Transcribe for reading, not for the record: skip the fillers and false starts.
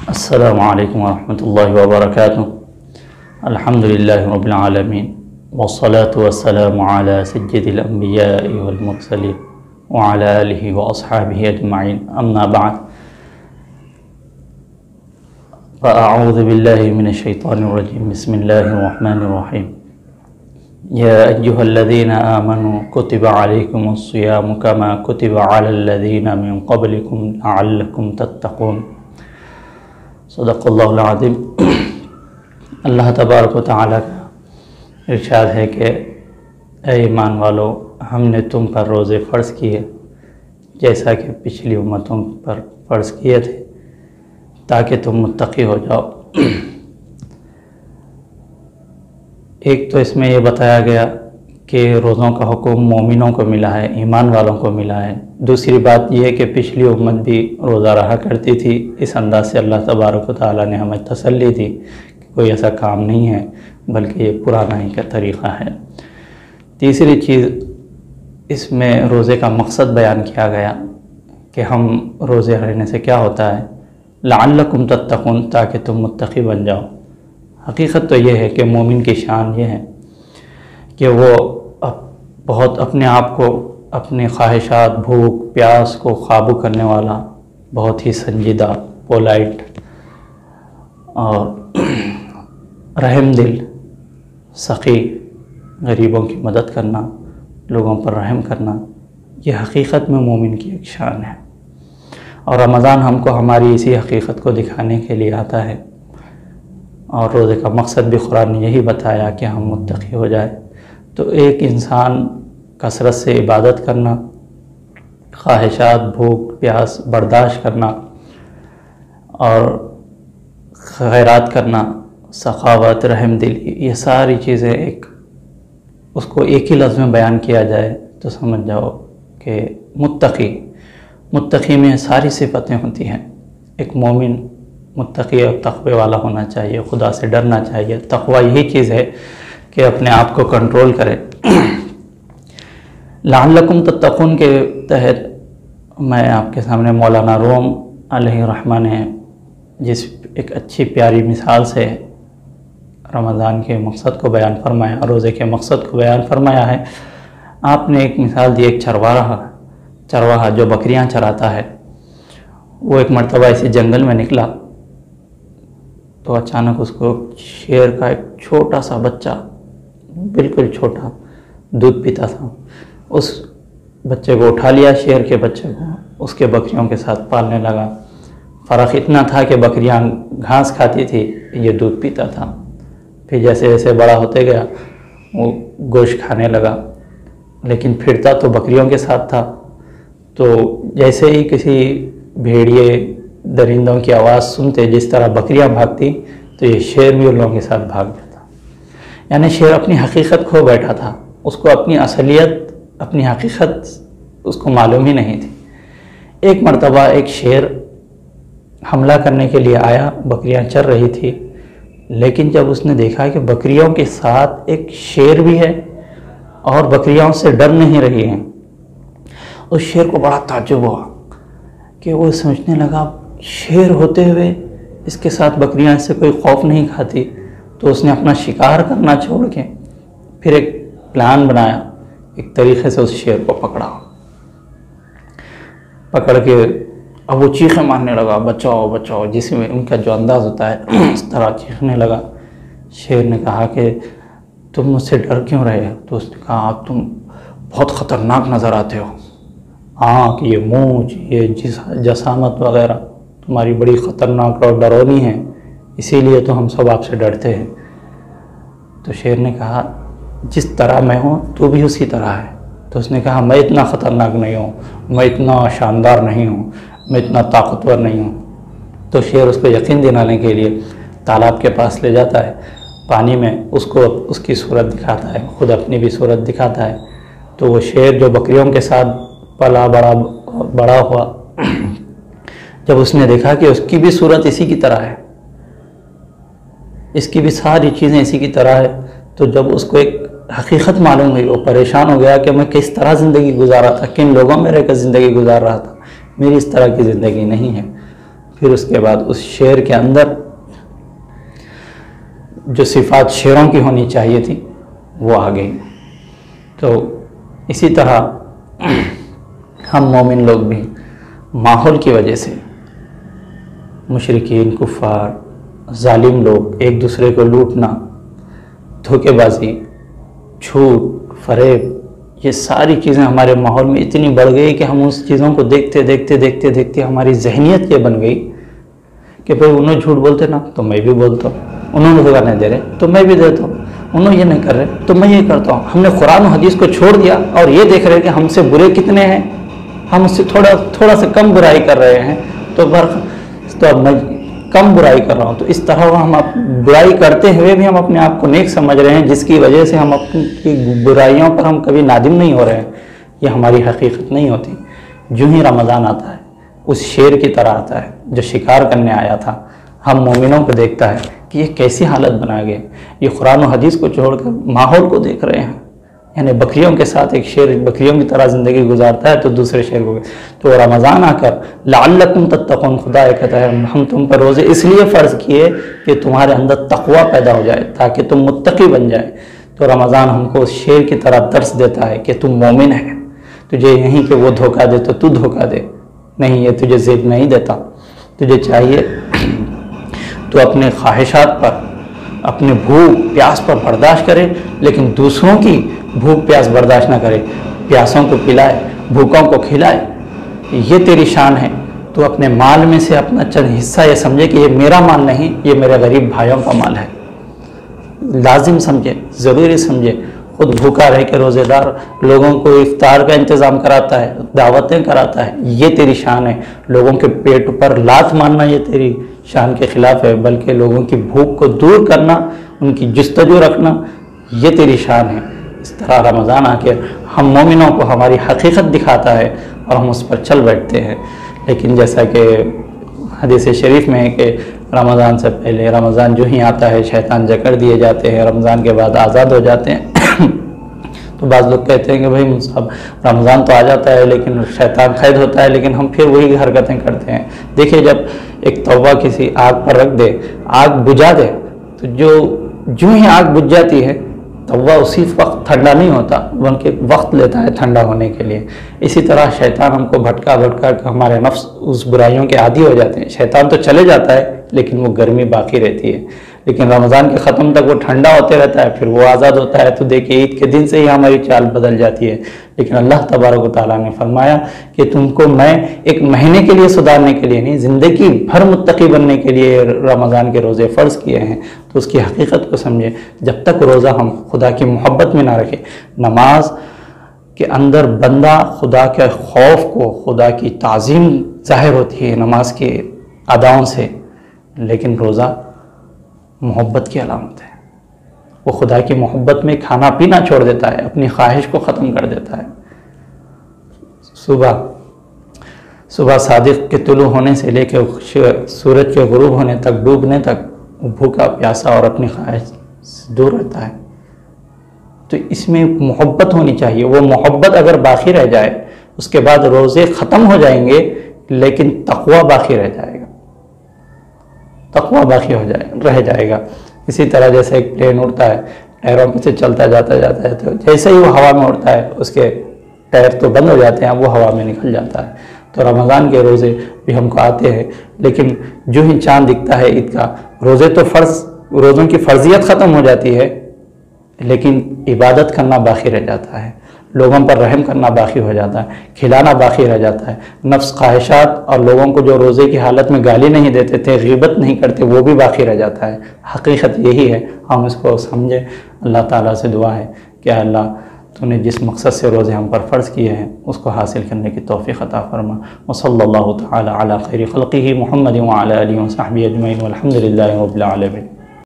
अस्सलामु अलैकुम वरहमतुल्लाहि वबरकातुहू। अल्हम्दुलिल्लाहि रब्बिल आलमीन वस्सलातु वस्सलामु अला सय्यिदिल अंबियाइ वल मुरसलीन व अला आलिहि व अस्हाबिहि अजमाइन, अम्मा बअद। फ़अऊज़ु बिल्लाहि मिनश शैतानिर रजीम, बिस्मिल्लाहिर रहमानिर रहीम। या अय्युहल्लज़ीना आमनू कुतिबा अलैकुमुस सियामु कमा कुतिबा अलल लज़ीना मिन क़ब्लिकुम लअल्लकुम तत्तक़ून। सदक़ल्लाहुल अज़ीम। अल्लाह तबारक व तआला का इरशाद है कि ऐ ईमान वालो, हमने तुम पर रोज़े फ़र्ज़ किए जैसा कि पिछली उम्मतों पर फ़र्ज़ किए थे, ताकि तुम मुत्तक़ी हो जाओ। एक तो इसमें यह बताया गया कि रोज़ों का हुक्म मोमिनों को मिला है, ईमान वालों को मिला है। दूसरी बात यह है कि पिछली उम्मत भी रोज़ा रहा करती थी। इस अंदाज़ से अल्लाह तबारक व तआला ने हमें तसल्ली दी कि कोई ऐसा काम नहीं है, बल्कि ये पुराना ही का तरीक़ा है। तीसरी चीज़, इसमें रोज़े का मकसद बयान किया गया कि हम रोज़े रहने से क्या होता है, लअल्लकुम तत्तक़ून, ताकि तुम मुत्तक़ी बन जाओ। हकीकत तो ये है कि मोमिन की शान ये है कि वो बहुत अपने आप को, अपने ख्वाहिशात, भूख प्यास को काबू करने वाला, बहुत ही संजीदा, पोलाइट और रहम दिल, सख़ी, गरीबों की मदद करना, लोगों पर रहम करना, ये हकीकत में मोमिन की एक शान है। और रमज़ान हमको हमारी इसी हकीकत को दिखाने के लिए आता है। और रोज़े का मकसद भी कुरान ने यही बताया कि हम मुत्तक़ी हो जाए। तो एक इंसान कसरत से इबादत करना, ख्वाहिशात, भूख प्यास बर्दाश्त करना और खैरात करना, सखावत, रहम दिली, ये सारी चीज़ें एक उसको एक ही लफ्ज़ में बयान किया जाए तो समझ जाओ कि मुत्तक़ी में सारी सिफ़तें होती हैं। एक मोमिन मुत्तक़ी और तक़वे वाला होना चाहिए, खुदा से डरना चाहिए। तक़वा यही चीज़ है कि अपने आप को कंट्रोल करे। लअल्लकुम तत्तक़ून के तहत मैं आपके सामने मौलाना रूम अलैहि रहमा ने जिस एक अच्छी प्यारी मिसाल से रमज़ान के मकसद को बयान फरमाया, रोज़े के मकसद को बयान फरमाया है। आपने एक मिसाल दी, एक चरवाहा जो बकरियां चराता है, वो एक मरतबा इसी जंगल में निकला तो अचानक उसको शेर का एक छोटा सा बच्चा, बिल्कुल छोटा, दूध पीता था, उस बच्चे को उठा लिया, शेर के बच्चे को उसके बकरियों के साथ पालने लगा। फ़र्क इतना था कि बकरियां घास खाती थी, ये दूध पीता था। फिर जैसे जैसे बड़ा होते गया वो गोश्त खाने लगा, लेकिन फिरता तो बकरियों के साथ था। तो जैसे ही किसी भेड़िए दरिंदों की आवाज़ सुनते, जिस तरह बकरियां भागती, तो ये शेर भी उन लोगों के साथ भाग जाता। यानी शेर अपनी हकीकत खो बैठा था, उसको अपनी असलियत, अपनी हकीकत उसको मालूम ही नहीं थी। एक मरतबा एक शेर हमला करने के लिए आया, बकरियां चर रही थी, लेकिन जब उसने देखा कि बकरियों के साथ एक शेर भी है और बकरियों से डर नहीं रही हैं, उस शेर को बड़ा ताज्जुब हुआ कि वो सोचने लगा, शेर होते हुए इसके साथ बकरियां इससे कोई खौफ नहीं खाती। तो उसने अपना शिकार करना छोड़ के फिर एक प्लान बनाया, एक तरीक़े से उस शेर को पकड़ के अब वो चीखें मारने लगा, बचाओ बचाओ, जिसमें उनका जो अंदाज़ होता है उस तरह चीखने लगा। शेर ने कहा कि तुम मुझसे डर क्यों रहे हो? तो उसने कहा, आप तुम बहुत ख़तरनाक नज़र आते हो, आँख, ये मूंछ, ये जसामत वगैरह तुम्हारी बड़ी ख़तरनाक और डरौनी है, इसीलिए तो हम सब आपसे डरते हैं। तो शेर ने कहा, जिस तरह मैं हूँ तू भी उसी तरह है। तो उसने कहा, मैं इतना ख़तरनाक नहीं हूँ, मैं इतना शानदार नहीं हूँ, मैं इतना ताकतवर नहीं हूँ। तो शेर उसको यकीन दिलाने के लिए तालाब के पास ले जाता है, पानी में उसको उसकी सूरत दिखाता है, ख़ुद अपनी भी सूरत दिखाता है। तो वो शेर जो बकरियों के साथ पला बड़ा हुआ, जब उसने देखा कि उसकी भी सूरत इसी की तरह है, इसकी भी सारी चीज़ें इसी की तरह है, तो जब उसको एक हकीकत मालूम हुई, वो परेशान हो गया कि मैं किस तरह ज़िंदगी गुजारा था, किन लोगों में रहकर ज़िंदगी गुजार रहा था, मेरी इस तरह की ज़िंदगी नहीं है। फिर उसके बाद उस शेर के अंदर जो सिफ़ात शेरों की होनी चाहिए थी वो आ गई। तो इसी तरह हम मोमिन लोग भी माहौल की वजह से मुशरिकीन, कुफ़ार, जालिम लोग, एक दूसरे को लूटना, धोखेबाजी, झूठ, फरेब, ये सारी चीज़ें हमारे माहौल में इतनी बढ़ गई कि हम उस चीज़ों को देखते देखते देखते देखते हमारी जहनीत ये बन गई कि भाई उन्होंने झूठ बोलते ना तो मैं भी बोलता हूँ, उन्होंने धोखा नहीं दे रहे तो मैं भी देता हूँ, उन्होंने ये नहीं कर रहे तो मैं ये करता हूँ। हमने कुरान और हदीस को छोड़ दिया और ये देख रहे हैं कि हमसे बुरे कितने हैं, हम उससे थोड़ा सा कम बुराई कर रहे हैं, तो अब मैं कम बुराई कर रहा हूँ। तो इस तरह हम बुराई करते हुए भी हम अपने आप को नेक समझ रहे हैं, जिसकी वजह से हम अपनी बुराइयों पर हम कभी नादिम नहीं हो रहे हैं। ये हमारी हकीकत नहीं होती। जो ही रमज़ान आता है उस शेर की तरह आता है जो शिकार करने आया था, हम मोमिनों को देखता है कि ये कैसी हालत बना गए, ये कुरान और हदीस को छोड़कर माहौल को देख रहे हैं। यानी बकरियों के साथ एक शेर बकरियों की तरह ज़िंदगी गुजारता है तो दूसरे शेर को। तो रमज़ान आकर लअल्लकुम तत्तक़ून, खुदा कहता है हम तुम पर रोज़े इसलिए फ़र्ज़ किए कि तुम्हारे अंदर तक़वा पैदा हो जाए, ताकि तुम मुत्तक़ी बन जाए। तो रमज़ान हमको उस शेर की तरह दर्स देता है कि तुम मोमिन है, तुझे यहीं कि वो धोखा दे तो तू धोखा दे, नहीं ये तुझे ज़ेब नहीं देता। तुझे चाहिए तो अपने ख्वाहिशात पर, अपने भूख प्यास पर बर्दाश्त करे, लेकिन दूसरों की भूख प्यास बर्दाश्त ना करे। प्यासों को पिलाए, भूखों को खिलाए, ये तेरी शान है। तो अपने माल में से अपना चंद हिस्सा ये समझे कि ये मेरा माल नहीं, ये मेरे गरीब भाइयों का माल है। लाजिम समझे, ज़रूरी समझे। खुद भूखा रह के रोज़ेदार लोगों को इफ्तार का इंतज़ाम कराता है, दावतें कराता है, ये तेरी शान है। लोगों के पेट पर लात मारना ये तेरी शान के ख़िलाफ़ है, बल्कि लोगों की भूख को दूर करना, उनकी जुस्तजू रखना, ये तेरी शान है। इस तरह रमज़ान आके हम मोमिनों को हमारी हकीकत दिखाता है और हम उस पर चल बैठते हैं। लेकिन जैसा कि हदीस शरीफ में है कि रमज़ान से पहले, रमज़ान जो ही आता है शैतान जकड़ दिए जाते हैं, रमज़ान के बाद आज़ाद हो जाते हैं। तो बाज़ लोग कहते हैं कि भाई साहब रमज़ान तो आ जाता है लेकिन शैतान कैद होता है, लेकिन हम फिर वही हरकतें करते हैं। देखिए, जब एक तवा किसी आग पर रख दे, आग बुझा दे, तो जो ही आग बुझ जाती है तवा उसी वक्त ठंडा नहीं होता, बल्कि वक्त लेता है ठंडा होने के लिए। इसी तरह शैतान हमको भटका भटका कर हमारे नफ्स उस बुराइयों के आदी हो जाते हैं। शैतान तो चले जाता है लेकिन वो गर्मी बाकी रहती है। लेकिन रमज़ान के ख़त्म तक वो ठंडा होते रहता है, फिर वो आज़ाद होता है। तो देखिए, ईद के दिन से ही हमारी चाल बदल जाती है। लेकिन अल्लाह तबारक व तआला ने फरमाया कि तुमको मैं एक महीने के लिए सुधारने के लिए नहीं, ज़िंदगी भर मुत्तकी बनने के लिए रमज़ान के रोज़े फ़र्ज़ किए हैं। तो उसकी हकीकत को समझे। जब तक रोज़ा हम खुदा की मोहब्बत में ना रखें, नमाज के अंदर बंदा खुदा के खौफ को, खुदा की ताज़ीम ज़ाहिर होती है नमाज के अदाओं से, लेकिन रोज़ा मोहब्बत की अलामत है। वो खुदा की मोहब्बत में खाना पीना छोड़ देता है, अपनी ख्वाहिश को ख़त्म कर देता है। सुबह सादिक के तुलू होने से लेकर सूरज के गुरूब होने तक, डूबने तक भूखा प्यासा और अपनी ख्वाहिश से दूर रहता है। तो इसमें मोहब्बत होनी चाहिए। वो मोहब्बत अगर बाकी रह जाए, उसके बाद रोज़े ख़त्म हो जाएंगे लेकिन तक़वा बाकी रह जाएगा, तक़वा बाकी रह जाएगा। इसी तरह जैसे एक प्लेन उड़ता है, टायरों पे से चलता जाता है, तो जैसे ही वो हवा में उड़ता है उसके टायर तो बंद हो जाते हैं, वो हवा में निकल जाता है। तो रमज़ान के रोज़े भी हमको आते हैं, लेकिन जो ही चाँद दिखता है ईद का, रोज़े तो रोज़ों की फ़र्जियत ख़त्म हो जाती है, लेकिन इबादत करना बाकी रह जाता है, लोगों पर रहम करना बाकी हो जाता है, खिलाना बाकी रह जाता है। नफ्स, ख्वाहिशात और लोगों को जो रोज़े की हालत में गाली नहीं देते थे, ग़ीबत नहीं करते, वो भी बाकी रह जाता है। हकीकत यही है, हम इसको समझें। अल्लाह ताला से दुआ है कि अल्लाह तूने जिस मकसद से रोज़े हम पर फ़र्ज़ किए हैं उसको हासिल करने की तौफ़ीक़ अता फ़रमा। व सल्लल्लाहु तआला अला खैरि ख़ल्क़िही मुहम्मद व अला आलिहि व सहबिही अजमईन वल्हम्दुलिल्लाहि रब्बिल आलमीन।